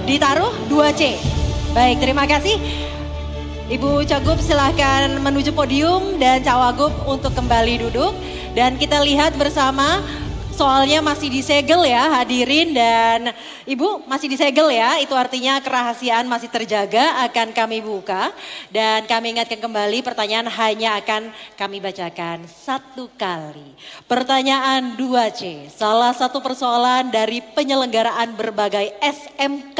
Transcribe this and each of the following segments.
Ditaruh 2C. Baik, terima kasih. Ibu Cagup silahkan menuju podium dan Cawagup untuk kembali duduk. Dan kita lihat bersama, soalnya masih disegel ya hadirin, dan Ibu masih disegel ya, itu artinya kerahasiaan masih terjaga, akan kami buka. Dan kami ingatkan kembali, pertanyaan hanya akan kami bacakan satu kali. Pertanyaan 2C, salah satu persoalan dari penyelenggaraan berbagai SMK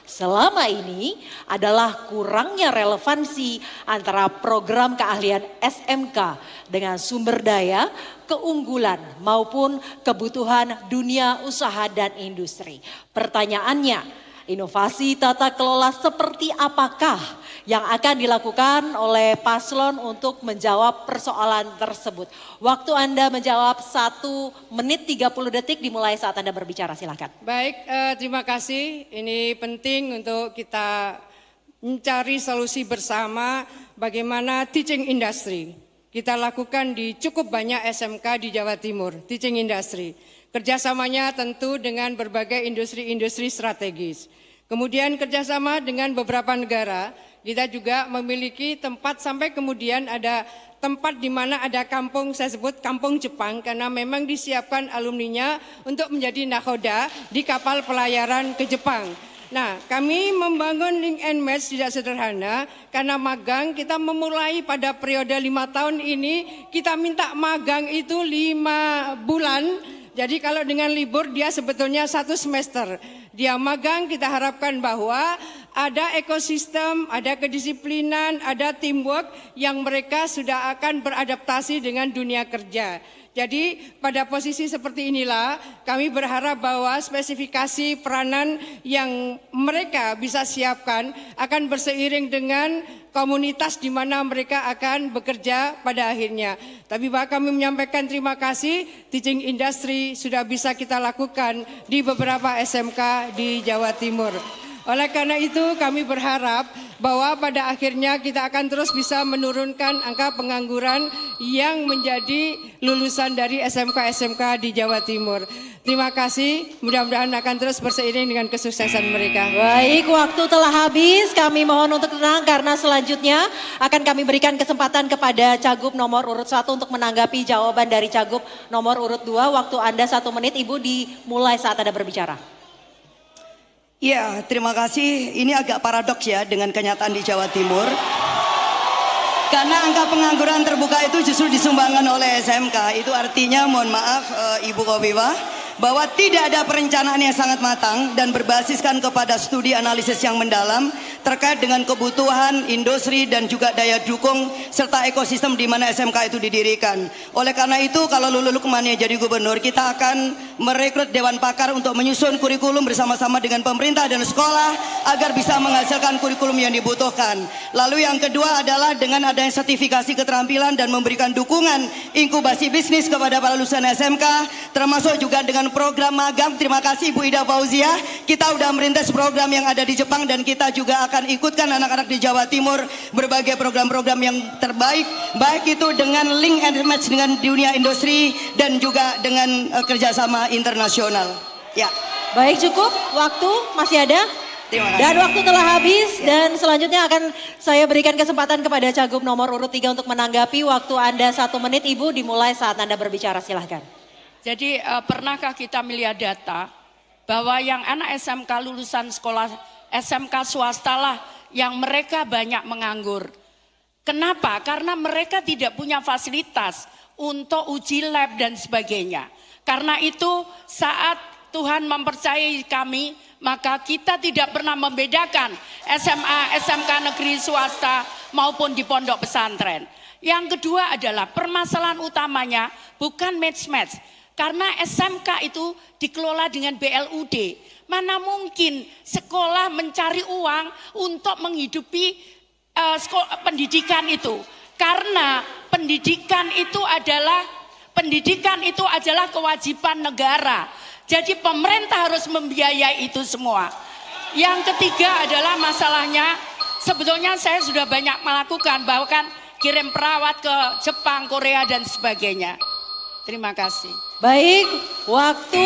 selama ini adalah kurangnya relevansi antara program keahlian SMK dengan sumber daya, keunggulan maupun kebutuhan dunia usaha dan industri. Pertanyaannya, inovasi tata kelola seperti apakah yang akan dilakukan oleh paslon untuk menjawab persoalan tersebut? Waktu Anda menjawab 1 menit 30 detik dimulai saat Anda berbicara, silakan. Baik, terima kasih. Ini penting untuk kita mencari solusi bersama bagaimana teaching industry. Kita lakukan di cukup banyak SMK di Jawa Timur, teaching industry. Kerjasamanya tentu dengan berbagai industri-industri strategis. Kemudian kerjasama dengan beberapa negara. Kita juga memiliki tempat sampai kemudian ada tempat di mana ada kampung, saya sebut kampung Jepang, karena memang disiapkan alumninya untuk menjadi nakhoda di kapal pelayaran ke Jepang. Nah, kami membangun link and match tidak sederhana karena magang kita memulai pada periode 5 tahun ini, kita minta magang itu 5 bulan. Jadi kalau dengan libur dia sebetulnya 1 semester. Dia magang, kita harapkan bahwa ada ekosistem, ada kedisiplinan, ada teamwork yang mereka sudah akan beradaptasi dengan dunia kerja. Jadi pada posisi seperti inilah kami berharap bahwa spesifikasi peranan yang mereka bisa siapkan akan berseiring dengan komunitas di mana mereka akan bekerja pada akhirnya. Tapi bahwa kami menyampaikan terima kasih, teaching industry sudah bisa kita lakukan di beberapa SMK di Jawa Timur. Oleh karena itu kami berharap bahwa pada akhirnya kita akan terus bisa menurunkan angka pengangguran yang menjadi lulusan dari SMK-SMK di Jawa Timur. Terima kasih, mudah-mudahan akan terus berseiring dengan kesuksesan mereka. Baik, waktu telah habis, kami mohon untuk tenang karena selanjutnya akan kami berikan kesempatan kepada Cagup nomor urut 1 untuk menanggapi jawaban dari Cagup nomor urut 2. Waktu Anda 1 menit, Ibu dimulai saat Anda berbicara. Ya, terima kasih. Ini agak paradoks ya dengan kenyataan di Jawa Timur. Karena angka pengangguran terbuka itu justru disumbangkan oleh SMK. Itu artinya, mohon maaf Ibu Kofifa, bahwa tidak ada perencanaan yang sangat matang dan berbasiskan kepada studi analisis yang mendalam terkait dengan kebutuhan industri dan juga daya dukung serta ekosistem di mana SMK itu didirikan. Oleh karena itu, kalau Lulu Lukman jadi gubernur, kita akan merekrut Dewan Pakar untuk menyusun kurikulum bersama-sama dengan pemerintah dan sekolah agar bisa menghasilkan kurikulum yang dibutuhkan. Lalu yang kedua adalah dengan adanya sertifikasi keterampilan dan memberikan dukungan inkubasi bisnis kepada para lulusan SMK, termasuk juga dengan program magang. Terima kasih Bu Ida Fauzia, kita sudah merintis program yang ada di Jepang dan kita juga akan ikutkan anak-anak di Jawa Timur berbagai program-program yang terbaik, baik itu dengan link and match dengan dunia industri dan juga dengan kerjasama internasional. Ya. Baik, cukup, waktu masih ada. Dan waktu telah habis dan selanjutnya akan saya berikan kesempatan kepada Cagup nomor urut 3 untuk menanggapi. Waktu Anda 1 menit, Ibu dimulai saat Anda berbicara, silahkan. Jadi pernahkah kita melihat data bahwa yang anak SMK lulusan sekolah SMK swasta lah yang mereka banyak menganggur. Kenapa? Karena mereka tidak punya fasilitas untuk uji lab dan sebagainya. Karena itu saat Tuhan mempercayai kami, maka kita tidak pernah membedakan SMA, SMK negeri swasta maupun di pondok pesantren. Yang kedua adalah permasalahan utamanya bukan match-match. Karena SMK itu dikelola dengan BLUD. Mana mungkin sekolah mencari uang untuk menghidupi pendidikan itu. Karena pendidikan itu adalah kewajiban negara. Jadi pemerintah harus membiayai itu semua. Yang ketiga adalah masalahnya, sebetulnya saya sudah banyak melakukan, bahkan kirim perawat ke Jepang, Korea dan sebagainya. Terima kasih. Baik, waktu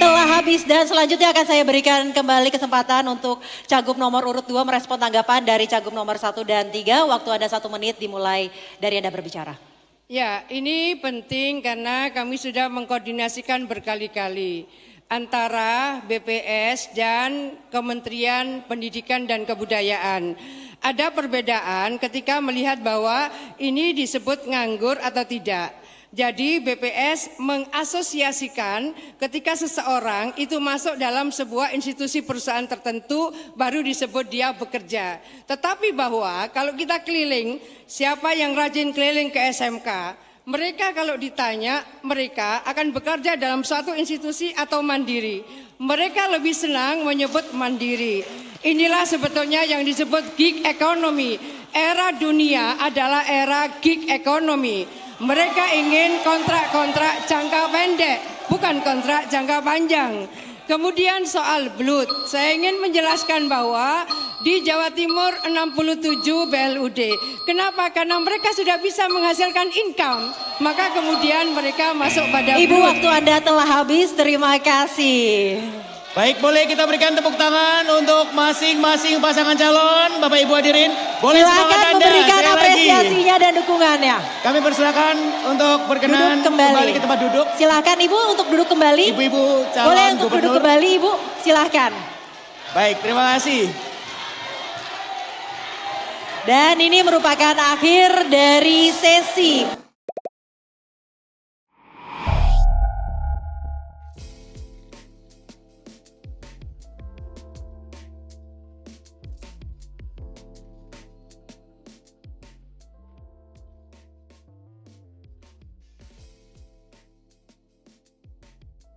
telah habis dan selanjutnya akan saya berikan kembali kesempatan untuk Cagup nomor urut 2 merespon tanggapan dari Cagup nomor 1 dan 3. Waktu Anda 1 menit dimulai dari Anda berbicara. Ya, ini penting karena kami sudah mengkoordinasikan berkali-kali antara BPS dan Kementerian Pendidikan dan Kebudayaan. Ada perbedaan ketika melihat bahwa ini disebut nganggur atau tidak. Jadi BPS mengasosiasikan ketika seseorang itu masuk dalam sebuah institusi perusahaan tertentu baru disebut dia bekerja. Tetapi bahwa kalau kita keliling, siapa yang rajin keliling ke SMK, mereka kalau ditanya mereka akan bekerja dalam suatu institusi atau mandiri. Mereka lebih senang menyebut mandiri. Inilah sebetulnya yang disebut gig economy. Era dunia adalah era gig economy. Mereka ingin kontrak-kontrak jangka pendek, bukan kontrak jangka panjang. Kemudian soal BLUT, saya ingin menjelaskan bahwa di Jawa Timur 67 BLUD. Kenapa? Karena mereka sudah bisa menghasilkan income, maka kemudian mereka masuk pada Ibu, BLUT. waktu Anda telah habis, terima kasih. Baik, boleh kita berikan tepuk tangan untuk masing-masing pasangan calon. Bapak Ibu hadirin, boleh semangat Silakan Anda memberikan sekali lagi. apresiasinya dan dukungannya. Kami persilakan untuk berkenan Duduk kembali. ke tempat duduk. Silakan Ibu untuk duduk kembali. Ibu-ibu calon Boleh untuk gubernur. duduk kembali Ibu, silakan. Baik, terima kasih. Dan ini merupakan akhir dari sesi